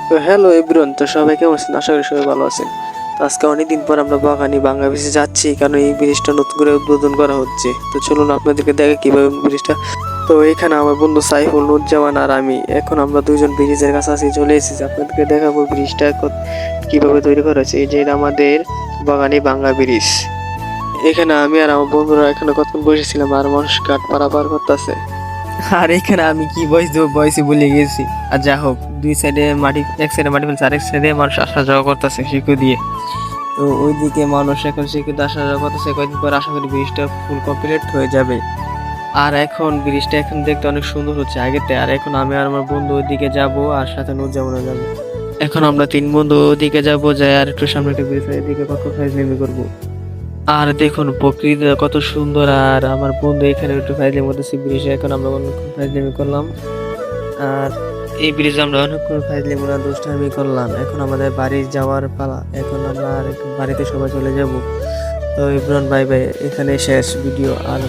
তো hello everyone, তো সবাই কেমন আছেন? আশা করি সবাই ভালো আছেন। তো আজকে অনেকদিন পর আমরা বাগানি বাংলা ব্রিজে যাচ্ছি, কারণ এই ব্রিজটা নতুন করে উদ্বোধন করা হচ্ছে। তো চলুন আপনাদেরকে দেখে কিভাবে ব্রিজটা। তো এখানে আমার বন্ধু সাইফুল, নুরজামান আর আমি এখন আমরা দুইজন ব্রিজের কাছাকাছি চলে এসেছি। আপনাদেরকে দেখাবো ব্রিজটা কিভাবে তৈরি করা হয়েছে। এই যে এটা আমাদের বাগানি বাংলা ব্রিজ। এখানে আমি আর আমার বন্ধুরা এখানে কতক্ষণ বসেছিলাম, আর মানুষ কাঠ পারাপার করতেছে। আর এখানে আমি কি বয়স দেবো, বয়সে ভুলে গেছি। আর যা হোক, দুই সাইডে মাটি, এক সাইডে মাটি ফেলছে, আরেক সাইডে মানুষ আসা যাওয়া করতেছে শিকু দিয়ে। তো ওইদিকে মানুষ এখন শিকুতে আসা যাওয়া করতেছে। কয়েকদিন পর আশা করি ব্রিজটা ফুল কমপ্লিট হয়ে যাবে। আর এখন ব্রিজটা এখন দেখতে অনেক সুন্দর হচ্ছে আগেতে। আর এখন আমি আর আমার বন্ধু ওইদিকে যাব, আর সাথে নুরজামানও যাবো। এখন আমরা তিন বন্ধু ওদিকে যাব, যাই আর একটু সামনে একটা ব্রিজ এদিকে কত ফাইজলামি করবো। আর দেখুন প্রকৃতি কত সুন্দর। আর আমার বন্ধু এখানে একটু ফাইজলামি করতেছে ব্রিজে। এখন আমরা অনেকক্ষণ ফাইজলামি করলাম। আর এই ব্রিজে আমরা অনেকক্ষণ ফাইজলামি না দুষ্টামি করলাম। এখন আমাদের বাড়ি যাওয়ার পালা। এখন আমরা আর একটু বাড়িতে সবাই চলে যাব। তো ইমরান, বাই বাই, এখানে শেষ ভিডিও। আর